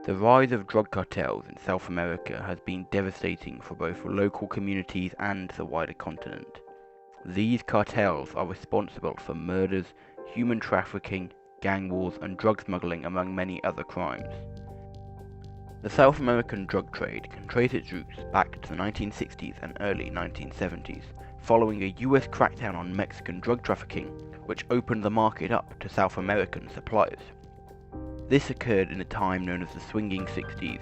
The rise of drug cartels in South America has been devastating for both local communities and the wider continent. These cartels are responsible for murders, human trafficking, gang wars, and drug smuggling, among many other crimes. The South American drug trade can trace its roots back to the 1960s and early 1970s, following a US crackdown on Mexican drug trafficking, which opened the market up to South American suppliers. This occurred in a time known as the swinging 60s,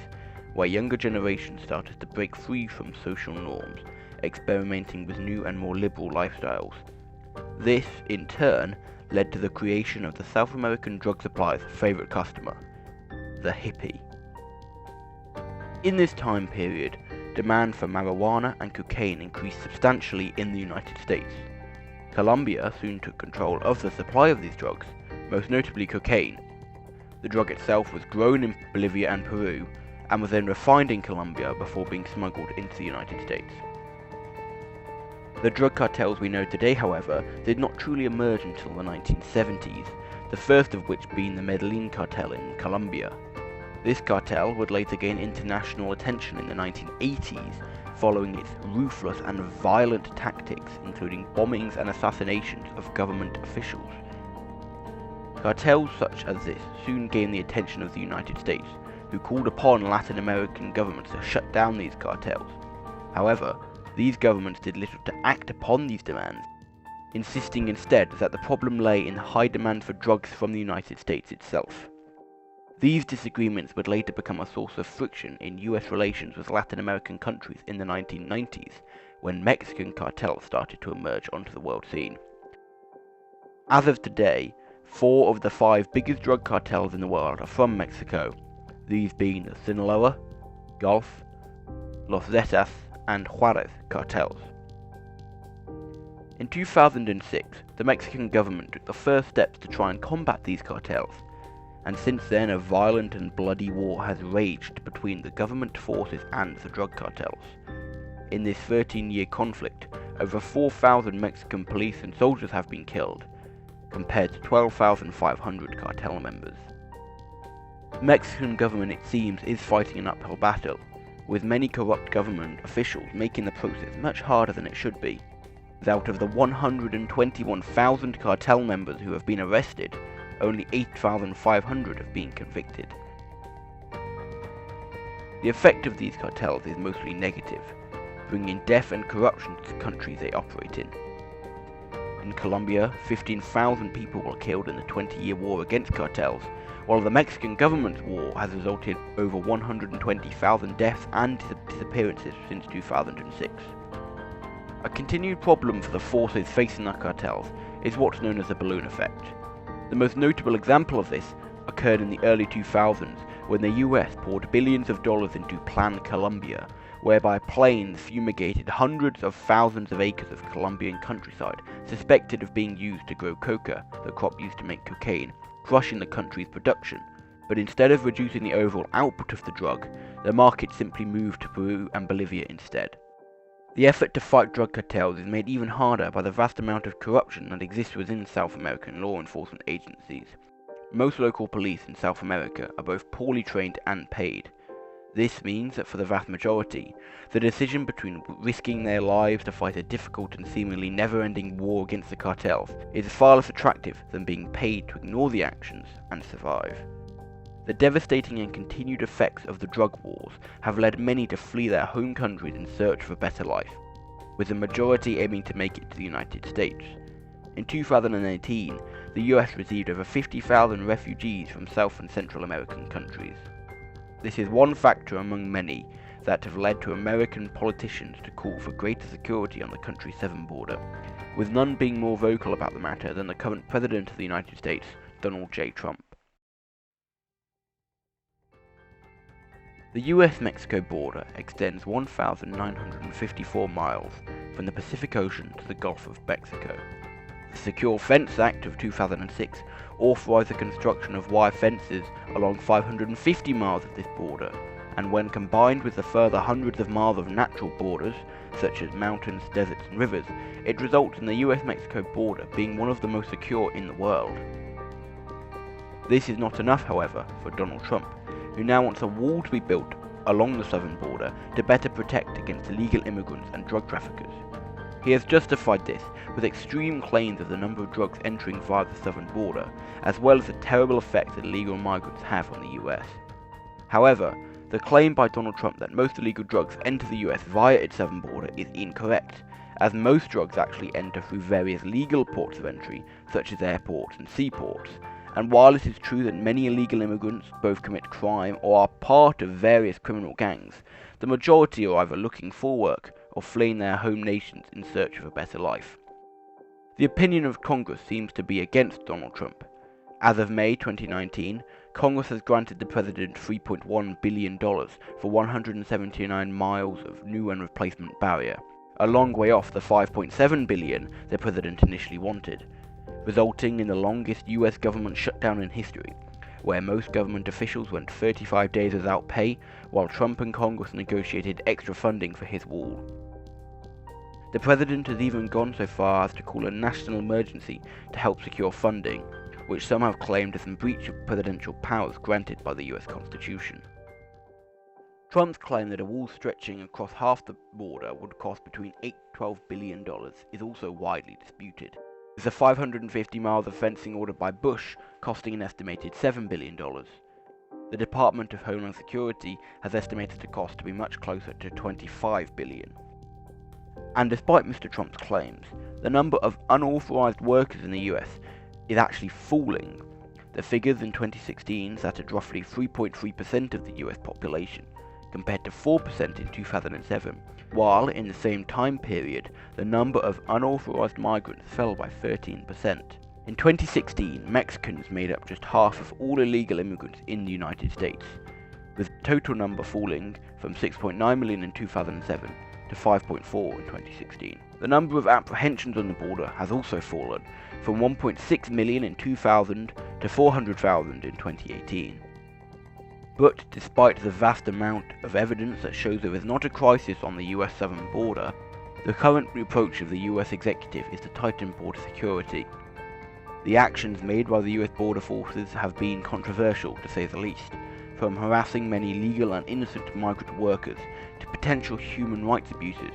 where younger generations started to break free from social norms, experimenting with new and more liberal lifestyles. This, in turn, led to the creation of the South American drug supply's favorite customer, the hippie. In this time period, demand for marijuana and cocaine increased substantially in the United States. Colombia soon took control of the supply of these drugs, most notably cocaine. The drug itself was grown in Bolivia and Peru, and was then refined in Colombia before being smuggled into the United States. The drug cartels we know today, however, did not truly emerge until the 1970s, the first of which being the Medellin cartel in Colombia. This cartel would later gain international attention in the 1980s, following its ruthless and violent tactics, including bombings and assassinations of government officials. Cartels such as this soon gained the attention of the United States, who called upon Latin American governments to shut down these cartels. However, these governments did little to act upon these demands, insisting instead that the problem lay in the high demand for drugs from the United States itself. These disagreements would later become a source of friction in US relations with Latin American countries in the 1990s, when Mexican cartels started to emerge onto the world scene. As of today, 4 of the 5 biggest drug cartels in the world are from Mexico, these being the Sinaloa, Gulf, Los Zetas, and Juarez cartels. In 2006, the Mexican government took the first steps to try and combat these cartels, and since then a violent and bloody war has raged between the government forces and the drug cartels. In this 13-year conflict, over 4,000 Mexican police and soldiers have been killed, compared to 12,500 cartel members. The Mexican government, it seems, is fighting an uphill battle, with many corrupt government officials making the process much harder than it should be. Out of the 121,000 cartel members who have been arrested, only 8,500 have been convicted. The effect of these cartels is mostly negative, bringing death and corruption to the countries they operate in. In Colombia, 15,000 people were killed in the 20-year war against cartels, while the Mexican government's war has resulted in over 120,000 deaths and disappearances since 2006. A continued problem for the forces facing the cartels is what's known as the balloon effect. The most notable example of this occurred in the early 2000s when the US poured billions of dollars into Plan Colombia, whereby planes fumigated hundreds of thousands of acres of Colombian countryside suspected of being used to grow coca, the crop used to make cocaine, crushing the country's production. But instead of reducing the overall output of the drug, the market simply moved to Peru and Bolivia instead. The effort to fight drug cartels is made even harder by the vast amount of corruption that exists within South American law enforcement agencies. Most local police in South America are both poorly trained and paid. This means that for the vast majority, the decision between risking their lives to fight a difficult and seemingly never-ending war against the cartels is far less attractive than being paid to ignore the actions and survive. The devastating and continued effects of the drug wars have led many to flee their home countries in search of a better life, with the majority aiming to make it to the United States. In 2018, the US received over 50,000 refugees from South and Central American countries. This is one factor among many that have led to American politicians to call for greater security on the country's southern border, with none being more vocal about the matter than the current President of the United States, Donald J. Trump. The US-Mexico border extends 1,954 miles from the Pacific Ocean to the Gulf of Mexico. The Secure Fence Act of 2006 authorized the construction of wire fences along 550 miles of this border, and when combined with the further hundreds of miles of natural borders, such as mountains, deserts and rivers, it results in the US-Mexico border being one of the most secure in the world. This is not enough, however, for Donald Trump, who now wants a wall to be built along the southern border to better protect against illegal immigrants and drug traffickers. He has justified this with extreme claims of the number of drugs entering via the southern border, as well as the terrible effects that illegal migrants have on the US. However, the claim by Donald Trump that most illegal drugs enter the US via its southern border is incorrect, as most drugs actually enter through various legal ports of entry, such as airports and seaports. And while it is true that many illegal immigrants both commit crime or are part of various criminal gangs, the majority are either looking for work or fleeing their home nations in search of a better life. The opinion of Congress seems to be against Donald Trump. As of May 2019, Congress has granted the President $3.1 billion for 179 miles of new and replacement barrier, a long way off the $5.7 billion the President initially wanted, resulting in the longest US government shutdown in history, where most government officials went 35 days without pay, while Trump and Congress negotiated extra funding for his wall. The President has even gone so far as to call a national emergency to help secure funding, which some have claimed is in breach of presidential powers granted by the US Constitution. Trump's claim that a wall stretching across half the border would cost between $8 to $12 billion is also widely disputed, with the 550 miles of fencing ordered by Bush costing an estimated $7 billion. The Department of Homeland Security has estimated the cost to be much closer to $25 billion. And despite Mr. Trump's claims, the number of unauthorized workers in the US is actually falling. The figures in 2016 sat at roughly 3.3% of the US population, compared to 4% in 2007, while in the same time period, the number of unauthorized migrants fell by 13%. In 2016, Mexicans made up just half of all illegal immigrants in the United States, with the total number falling from 6.9 million in 2007 to 5.4 in 2016. The number of apprehensions on the border has also fallen, from 1.6 million in 2000 to 400,000 in 2018. But despite the vast amount of evidence that shows there is not a crisis on the US southern border, the current approach of the US executive is to tighten border security. The actions made by the US border forces have been controversial, to say the least, from harassing many legal and innocent migrant workers to potential human rights abuses,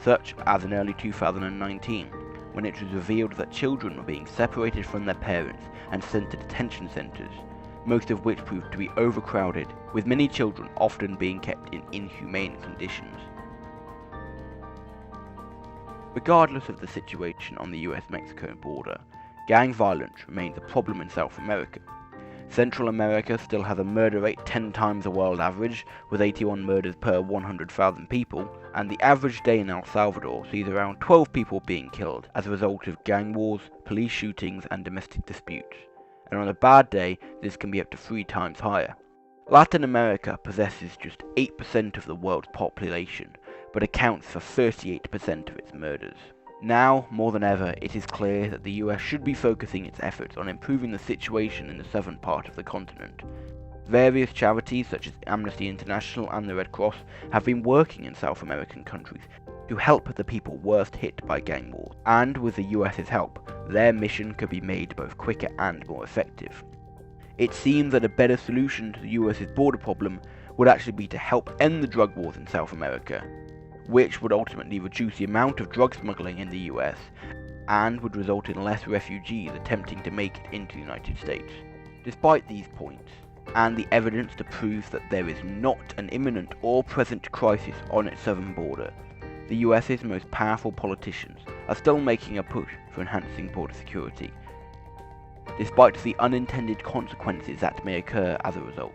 such as in early 2019, when it was revealed that children were being separated from their parents and sent to detention centres, most of which proved to be overcrowded, with many children often being kept in inhumane conditions. Regardless of the situation on the US-Mexico border, gang violence remains a problem in South America. Central America still has a murder rate 10 times the world average, with 81 murders per 100,000 people, and the average day in El Salvador sees around 12 people being killed as a result of gang wars, police shootings, and domestic disputes. And on a bad day, this can be up to 3 times higher. Latin America possesses just 8% of the world's population, but accounts for 38% of its murders. Now, more than ever, it is clear that the US should be focusing its efforts on improving the situation in the southern part of the continent. Various charities such as Amnesty International and the Red Cross have been working in South American countries to help the people worst hit by gang wars, and with the US's help, their mission could be made both quicker and more effective. It seems that a better solution to the US's border problem would actually be to help end the drug wars in South America, which would ultimately reduce the amount of drug smuggling in the US and would result in less refugees attempting to make it into the United States. Despite these points, and the evidence to prove that there is not an imminent or present crisis on its southern border, the US's most powerful politicians are still making a push for enhancing border security, despite the unintended consequences that may occur as a result.